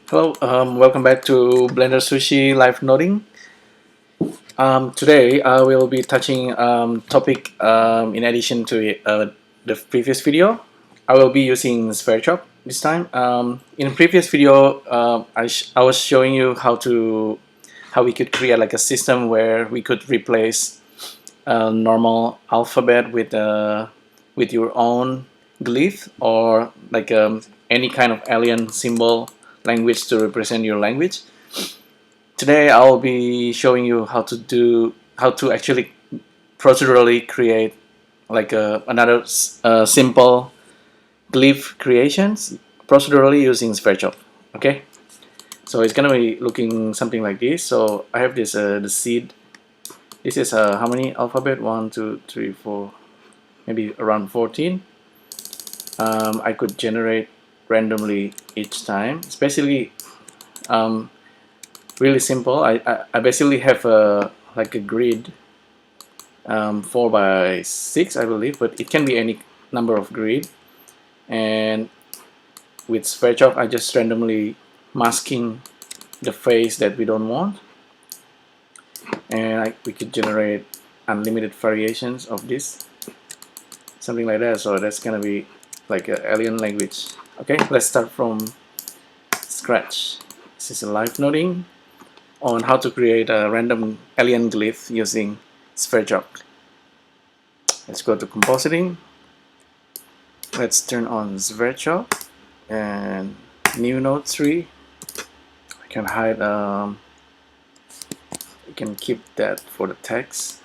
Hello, welcome back to BlenderSushi Live Noding. Today I will be touching topic in addition to the previous video. I will be using Sverchok this time. In the previous video, I was showing you how we could create like a system where we could replace a normal alphabet with your own glyph or like any kind of alien symbol language to represent your language. Today I'll be showing you how to actually procedurally create like another simple glyph creations procedurally using Sverchok. Okay, so it's gonna be looking something like this. So I have this the seed. This is how many alphabet? 1, 2, 3, 4, maybe around 14. I could generate randomly each time. It's basically really simple. I basically have like a grid 4 by 6 I believe, but it can be any number of grid, and with Sverchok I just randomly masking the face that we don't want, and we could generate unlimited variations of this, something like that. So that's gonna be like an alien language. Okay, let's start from scratch. This is a live noding on how to create a random alien glyph using Sverchok. Let's go to compositing. Let's turn on Sverchok and new node 3. I can hide, you can keep that for the text.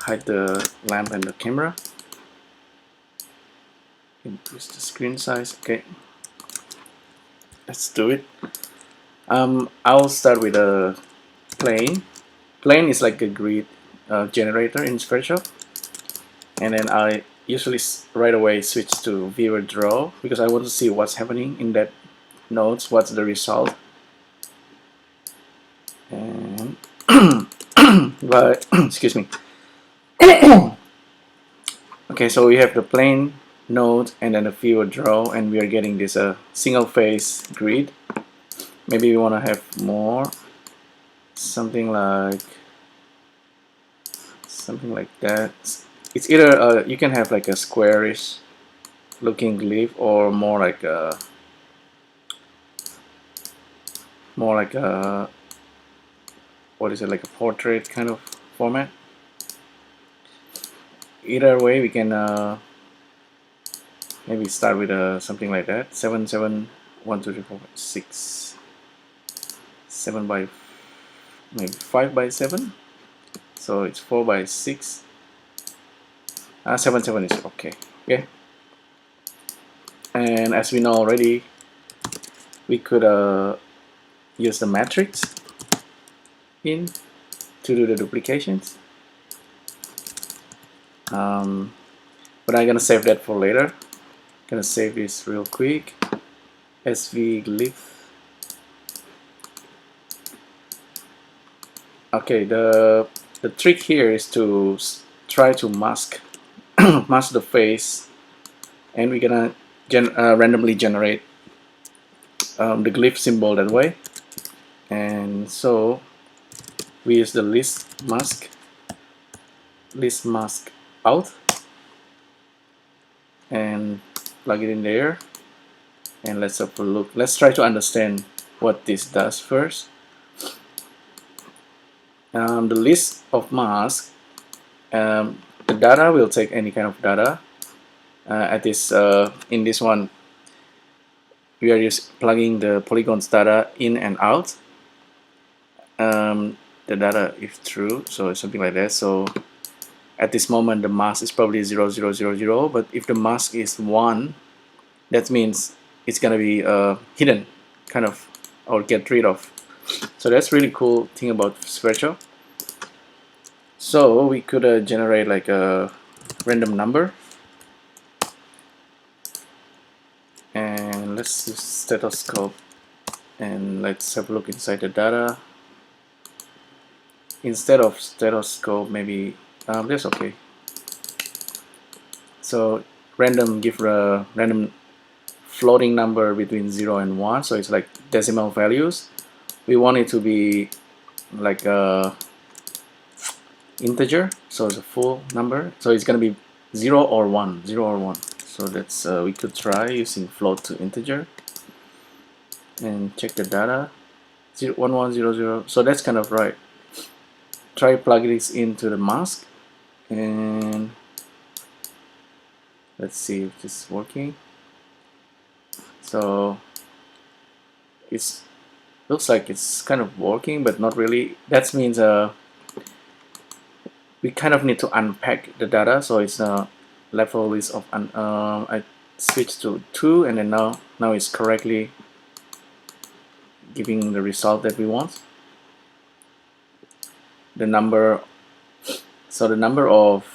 Hide the lamp and the camera. Increase the screen size. Okay, let's do it. I'll start with a plane. Plane is like a grid generator in Sverchok, and then I usually right away switch to viewer draw because I want to see what's happening in that nodes, what's the result. And but excuse me. Okay, so we have the plane node and then the viewer draw, and we are getting this single face grid. Maybe we want to have more, something like that. It's either you can have like a squarish looking glyph or more like a what is it, like a portrait kind of format. Either way, we can maybe start with something like that. 7 7 1 2 3 4 5 6 7 by maybe 5 by 7, so it's 4 by 6. 7 7 is okay. Okay, and as we know already, we could use the matrix in to do the duplications, but I'm gonna save that for later. Gonna save this real quick. SV glyph. Okay, the trick here is to try to mask mask the face, and we're gonna randomly generate the glyph symbol that way. And so we use the list mask out and plug it in there, and let's have a look. Let's try to understand what this does first. The list of mask, the data will take any kind of data. At this in this one, we are just plugging the polygons data in and out. The data is true, so it's something like that. So at this moment, the mask is probably 0 0 0 0. But if the mask is 1, that means it's gonna be hidden, kind of, or get rid of. So that's really cool thing about Sverchok. So we could generate like a random number, and let's use stethoscope, and let's have a look inside the data. Instead of stethoscope, maybe that's okay. So random, give a random floating number between 0 and 1, so it's like decimal values. We want it to be like a integer, so it's a full number, so it's gonna be 0 or 1, 0 or 1. So that's we could try using float to integer and check the data. 0, 1, 1, 0, 0. So that's kind of right. Try plug this into the mask and let's see if this is working. So it looks like it's kind of working, but not really. That means we kind of need to unpack the data, so it's a level list of I switched to 2, and then now it's correctly giving the result that we want. The number, so the number of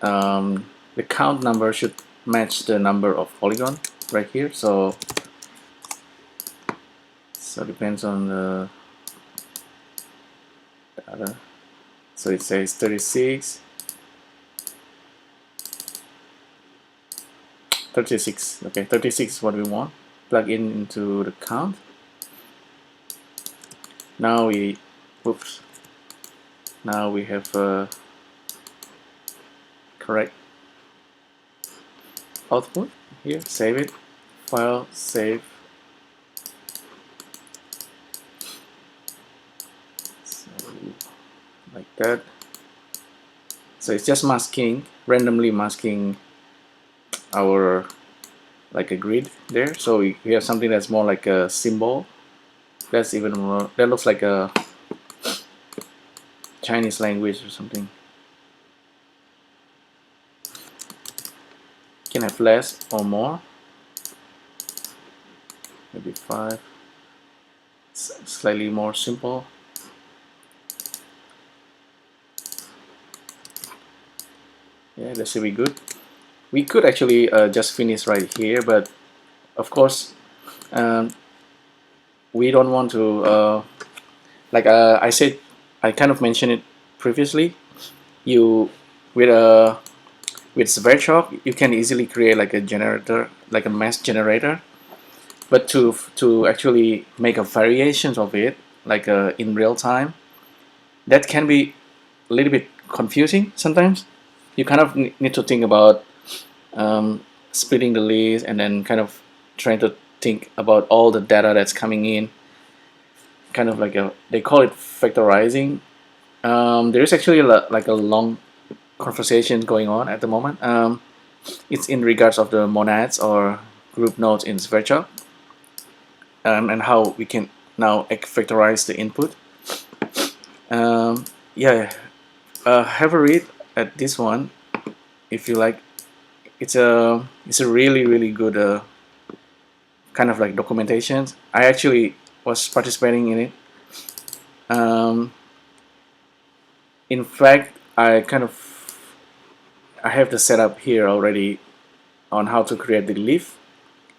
the count number should match the number of polygon right here. So depends on the data. So it says 36, 36. Okay, 36 is what we want. Plug in into the count. Now we, whoops. Now we have correct output here. Save it. File, save. So, like that. So it's just masking, randomly masking our like a grid there. So we have something that's more like a symbol. That's even more, that looks like a Chinese language or something. Can have less or more, maybe 5. Slightly more simple. Yeah, that should be good. We could actually just finish right here, but of course we don't want to like I said, I kind of mentioned it previously. You with Sverchok, you can easily create like a generator, like a mass generator, but to actually make a variations of it, like in real time, that can be a little bit confusing sometimes. You kind of need to think about splitting the list and then kind of trying to think about all the data that's coming in, kind of like they call it factorizing. There is actually like a long conversation going on at the moment. It's in regards of the monads or group nodes in Sverchok, and how we can now factorize the input. Yeah, have a read at this one if you like. It's a really good kind of like documentation. I actually was participating in it. In fact, I have the setup here already on how to create the glyph.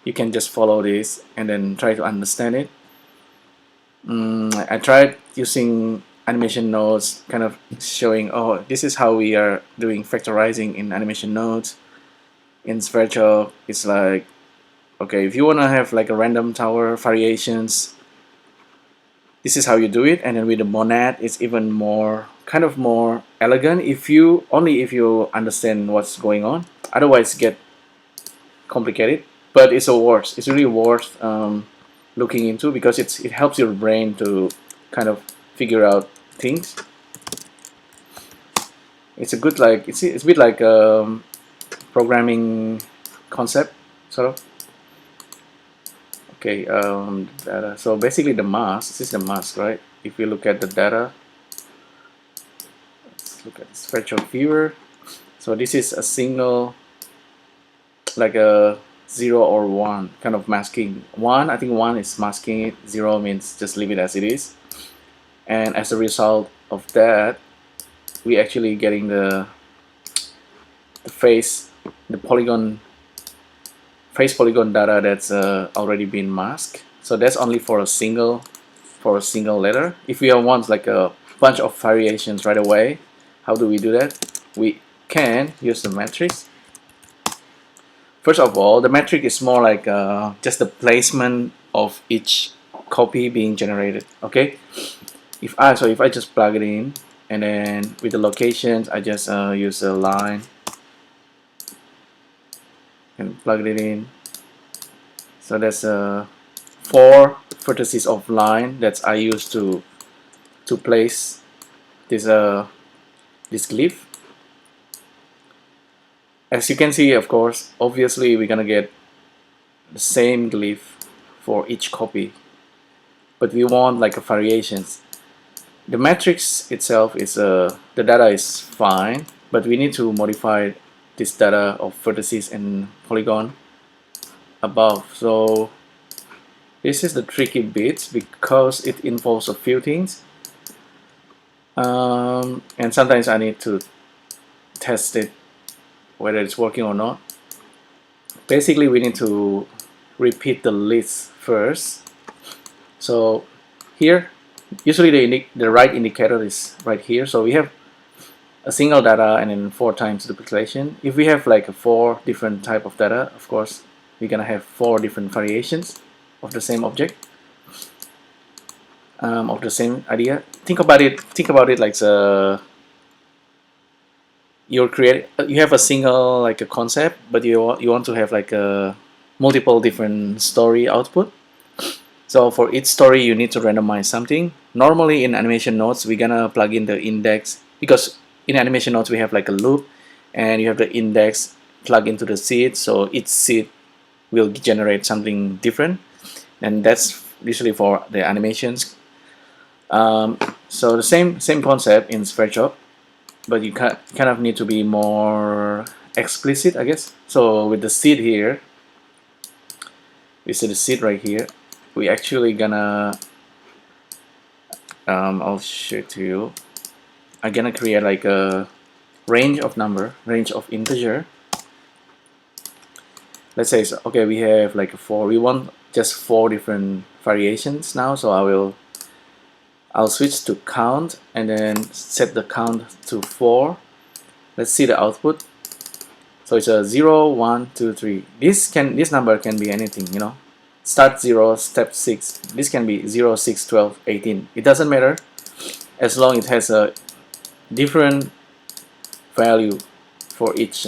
You can just follow this and then try to understand it. I tried using animation nodes, kind of showing, oh, this is how we are doing factorizing in animation nodes. In Sverchok, it's like, okay, if you want to have like a random tower variations, this is how you do it. And then with the monad, it's even more kind of more elegant if you understand what's going on. Otherwise, get complicated. But it's it's really worth looking into, because it helps your brain to kind of figure out things. It's a good, like it's a bit like programming concept sort of. Okay, data. So basically the mask, this is the mask, right? If you look at the data, let's look at the Sverchok viewer. So this is a single, like a 0 or 1 kind of masking. 1, I think 1 is masking it, 0 means just leave it as it is. And as a result of that, we actually getting the face polygon data that's already been masked. So that's only for a single letter. If we want like a bunch of variations right away, how do we do that? We can use the matrix. first of all, the metric is more like just the placement of each copy being generated. Okay, if I just plug it in, and then with the locations I just use a line and plug it in. So that's 4 vertices of line that I use to place this glyph. As you can see, of course, obviously we're gonna get the same glyph for each copy, but we want like a variations. The matrix itself is the data is fine, but we need to modify this data of vertices and polygon above. So this is the tricky bit because it involves a few things, and sometimes I need to test it whether it's working or not. Basically, we need to repeat the list first. So here, usually the right indicator is right here. So we have a single data and then 4 times duplication. If we have like 4 different type of data, of course, we're gonna have 4 different variations of the same object, of the same idea. Think about it like you have a single like a concept, but you want to have like a multiple different story output. So for each story you need to randomize something. Normally in animation nodes we're gonna plug in the index, because in animation nodes we have like a loop and you have the index plug into the seed, so each seed will generate something different, and that's usually for the animations. So the same concept in Sverchok, but you kind of need to be more explicit, I guess. So with the seed here, we see the seed right here. We actually gonna I'll show it to you. I'm gonna create like a range of integer. Let's say, okay, we have like 4. We want just 4 different variations now. So I'll switch to count and then set the count to 4. Let's see the output. So it's a 0, 1, 2, 3. This number can be anything, you know. Start 0, step 6. This can be 0, 6, 12, 18. It doesn't matter as long as it has a different value for each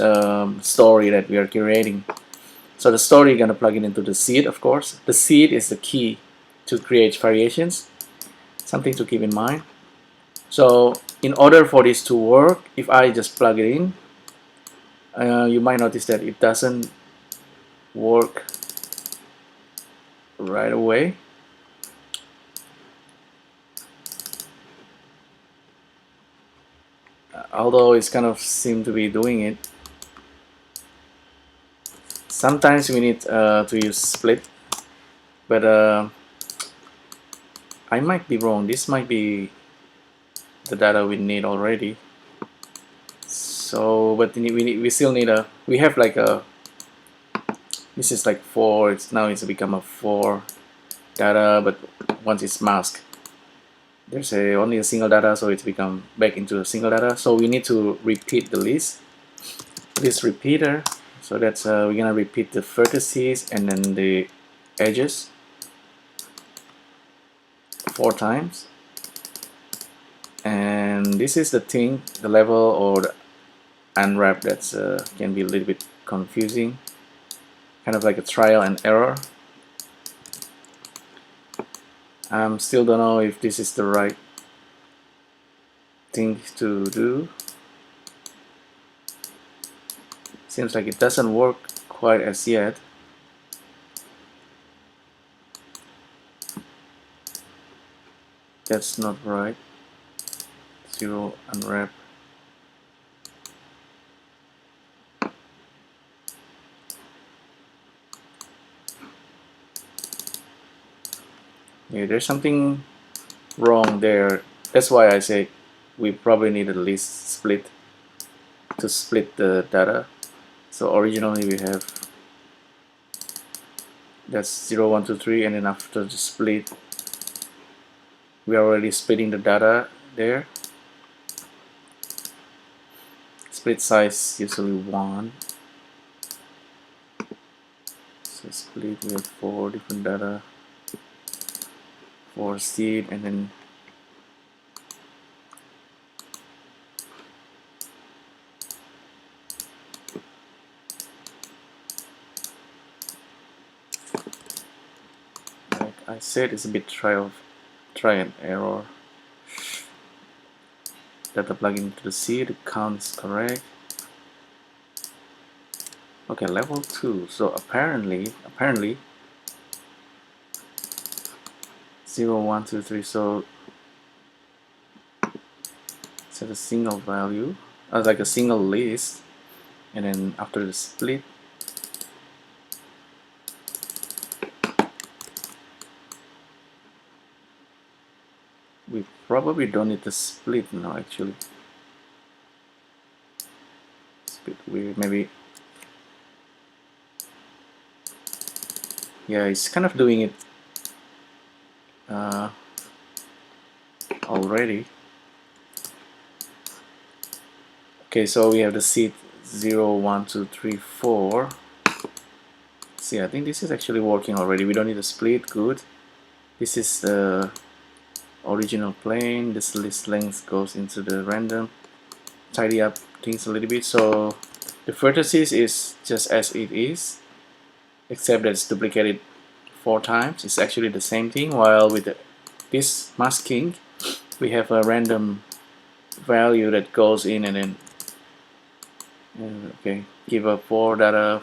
story that we are creating. So the story, you're gonna plug it into the seed, of course. The seed is the key to create variations. Something to keep in mind. So in order for this to work, if I just plug it in, you might notice that it doesn't work right away. Although it's kind of seem to be doing it. Sometimes we need to use split, but I might be wrong. This might be the data we need already. So, but we still need we have like this is like 4. It's become a 4 data, but once it's masked, there's only a single data, so it's become back into a single data. So we need to repeat the list. This repeater. So that's we're gonna repeat the vertices and then the edges 4 times. And this is the thing, the level or the unwrap that's can be a little bit confusing, kind of like a trial and error. Still don't know if this is the right thing to do. Seems like it doesn't work quite as yet. That's not right. 0 unwrap. Yeah, there's something wrong there. That's why I say we probably need a list split to split the data. So originally we have that's 0, 1, 2, 3, and then after the split we are already splitting the data there. Split size usually 1. So split with 4 different data for seed, and then like I said, it's a bit try and error. Data plug into the seed, count is correct. Okay, level 2. So apparently 0, 1, 2, 3. So set a single value, like a single list, and then after the split, we probably don't need to split now. Actually, split. We maybe, yeah, it's kind of doing it already. Okay, so we have the seed 0, 1, 2, 3, 4. See, I think this is actually working already. We don't need to split. Good. This is the original plane. This list length goes into the random. Tidy up things a little bit. So the vertices is just as it is, except that it's duplicated 4 times. It's actually the same thing. While with this masking, we have a random value that goes in, and then okay, give a 4 data,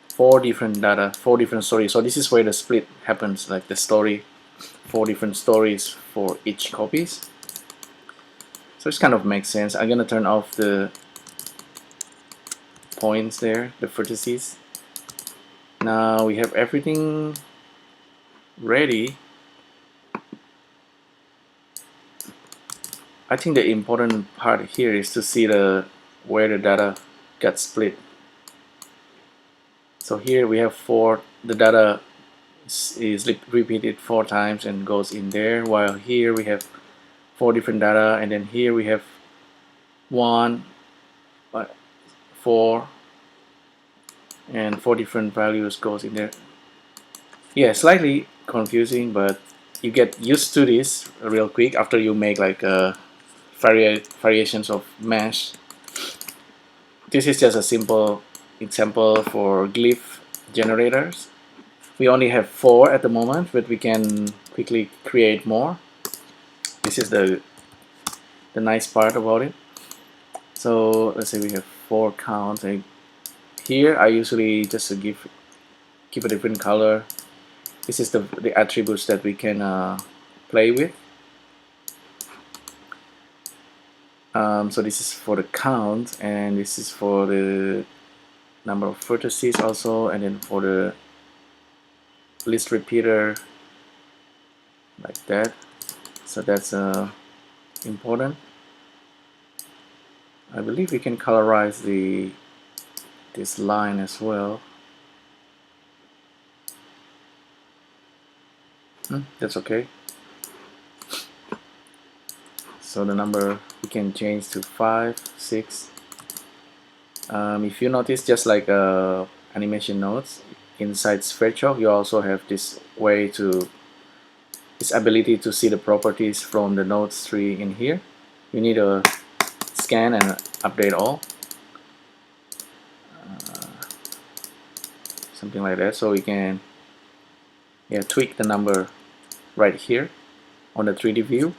4 different data, 4 different stories. So this is where the split happens, like the story, 4 different stories for each copies. So it kind of makes sense. I'm gonna turn off the points there, the vertices. Now we have everything ready. I think the important part here is to see where the data got split. So here we have 4, the data is repeated 4 times and goes in there, while here we have 4 different data, and then here we have 1, 4, and 4 different values goes in there. Yeah, slightly confusing, but you get used to this real quick after you make like variations of mesh. This is just a simple example for glyph generators. We only have 4 at the moment, but we can quickly create more. This is the nice part about it. So let's say we have 4 counts. Here I usually just give a different color. This is the attributes that we can play with. So this is for the count, and this is for the number of vertices also, and then for the list repeater, like that. So that's important. I believe we can colorize this line as well. That's okay. So the number we can change to 5, 6. If you notice, just like animation nodes inside Sverchok, you also have this ability to see the properties from the nodes tree in here. You need to scan and update all, something like that. So we can tweak the number right here on the 3D view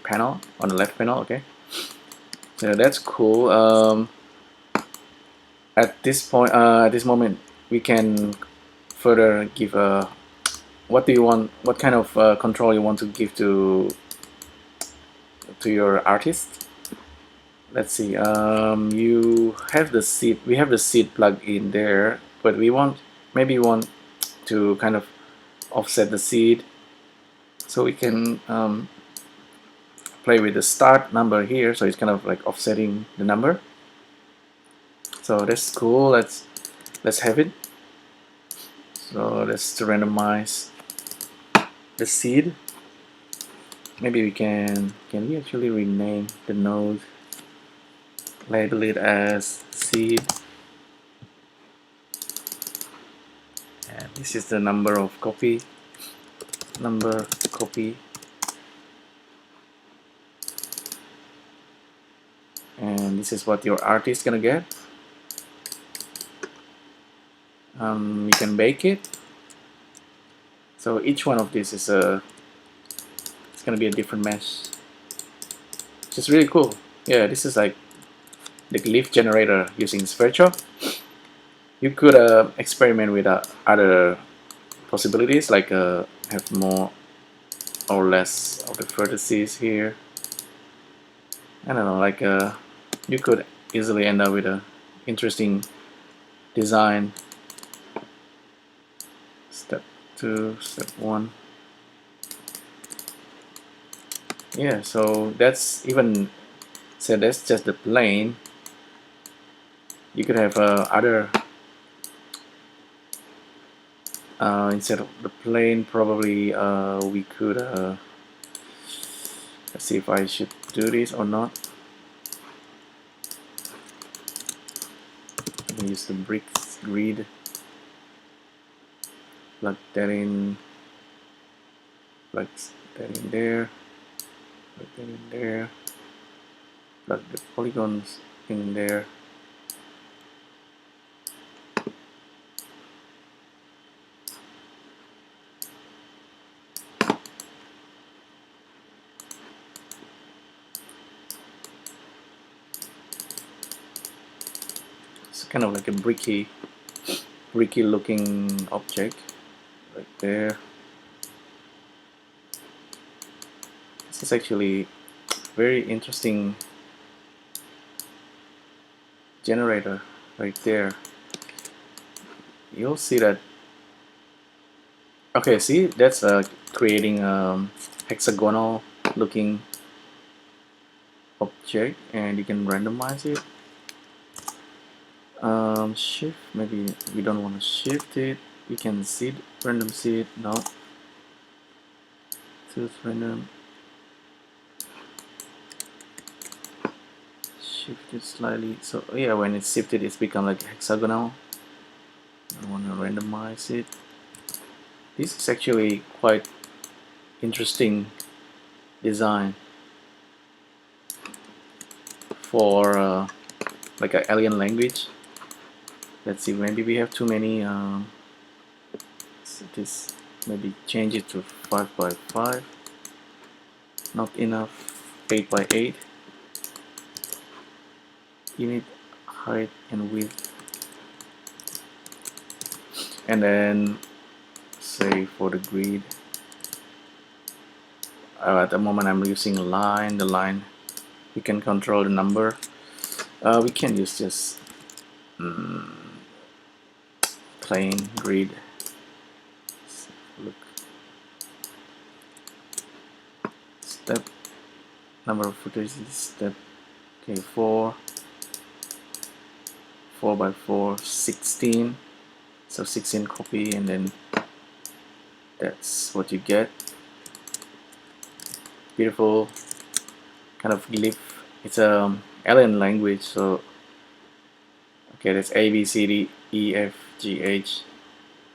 panel, on the left panel. Okay, so that's cool. At this point, at this moment, we can further give what do you want, what kind of control you want to give to your artist. Let's see. You have the seed. We have the seed plug in there, but maybe we want to kind of offset the seed, so we can play with the start number here. So it's kind of like offsetting the number. So that's cool. Let's have it. So let's randomize the seed. Maybe we can we actually rename the node? label it as seed, and this is the number copy, and this is what your artist gonna get. You can bake it, so each one of these is it's gonna be a different mesh, which is really cool. Yeah, this is like the glyph generator using Sverchok. You could experiment with other possibilities, like have more or less of the vertices here. I don't know, like you could easily end up with a interesting design. Step 2, step 1. Yeah, so that's that's just the plane. You could have other instead of the plane, probably we could let's see if I should do this or not. Let me use the bricks grid, plug that in there, plug that in there, plug the polygons in there. It's kind of like a bricky looking object right there. This is actually very interesting generator right there. You'll see that. Okay, see, that's creating hexagonal looking object, and you can randomize it. Shift, maybe we don't want to shift it. We can seed, random seed, no. Choose random. Shift it slightly. So yeah, when it's shifted, it's become like hexagonal. I want to randomize it. This is actually quite interesting design for like an alien language. Let's see, maybe we have too many. So this, maybe change it to 5 by 5. Not enough. 8 by 8. Unit height and width, and then say for the grid, at the moment I'm using line. The line, we can control the number. We can use just plain grid. Look, step number of vertices, step, okay, 4 by 4, 16. So 16 copy, and then that's what you get. Beautiful kind of glyph. It's a alien language, so okay, that's A, B, C, D, E, F, G, H.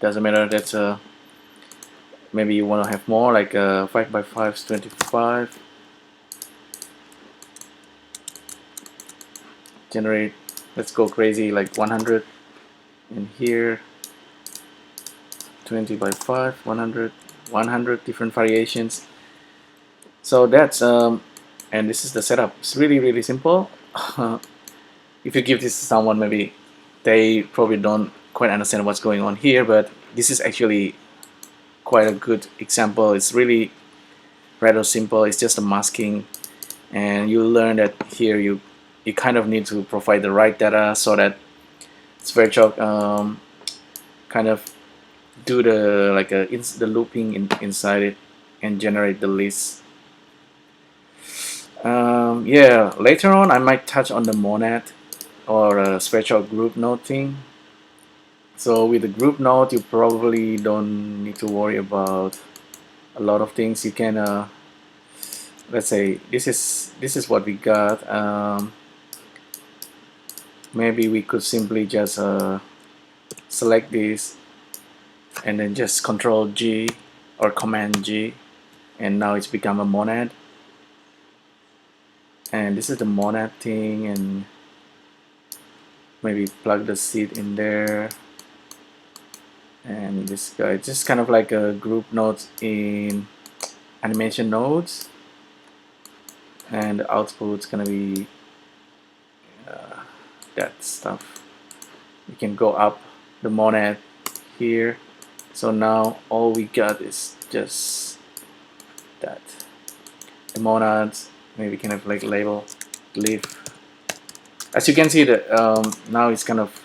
Doesn't matter. That's maybe you want to have more, like 5 by 5 is 25. Generate. Let's go crazy, like 100. And here 20 by 5, 100 different variations. So that's and this is the setup. It's really simple. If you give this to someone, maybe they probably don't quite understand what's going on here, but this is actually quite a good example. It's really rather simple. It's just a masking, and you learn that here you kind of need to provide the right data so that Sverchok kind of do the like the looping inside it and generate the list. Yeah, later on I might touch on the monad or Sverchok group node thing. So with the group node, you probably don't need to worry about a lot of things. You can let's say this is what we got. maybe we could simply just select this and then just Control G or Command G, and now it's become a monad. And this is the monad thing, and maybe plug the seed in there. And this guy, just kind of like a group nodes in animation nodes, and the output's gonna be that stuff. You can go up the monad here. So now all we got is just that. The monads, maybe we can have like label glyph. As you can see that now it's kind of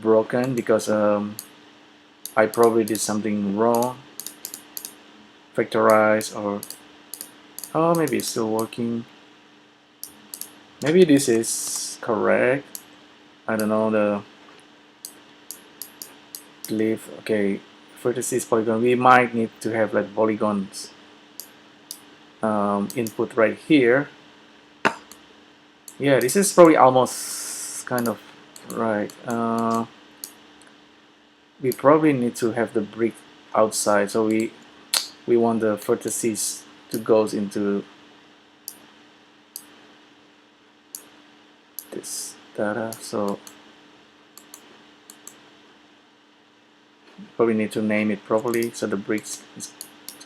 broken because I probably did something wrong. Factorize, or oh, maybe it's still working. Maybe this is correct. I don't know, the glyph. Okay, vertices polygon. We might need to have like polygons input right here. Yeah, this is probably almost kind of right. We probably need to have the brick outside, so we want the vertices to go into this data. So probably need to name it properly, so the bricks is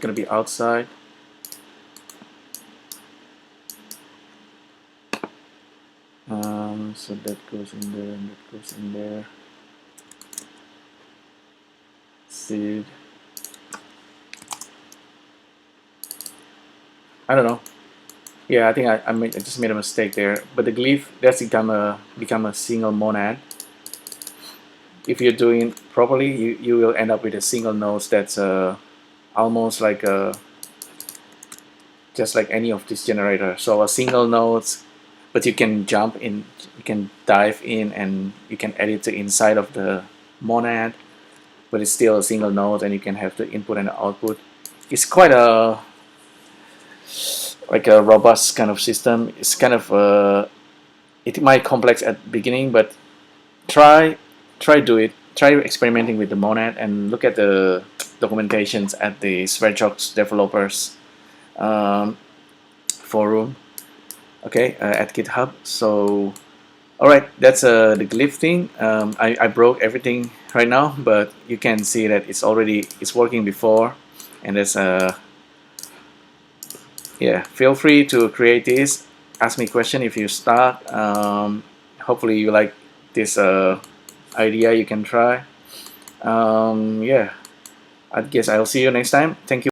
going to be outside. So that goes in there and that goes in there. Seed. I don't know. Yeah, I think I just made a mistake there. But the glyph, that's become a single monad. If you're doing it properly, you will end up with a single node that's almost like just like any of this generator. So a single nodes, but you can jump in, you can dive in, and you can edit the inside of the monad, but it's still a single node, and you can have the input and the output. It's quite a like a robust kind of system. It's kind of it might complex at the beginning, but try do it. Try experimenting with the monad and look at the documentations at the Sverchok developers forum. Okay, at GitHub. So, all right, that's the glyph thing. I broke everything right now, but you can see that it's working before, and there's yeah. Feel free to create this. Ask me question if you start. Hopefully you like this idea. You can try. Yeah, I guess I'll see you next time. Thank you.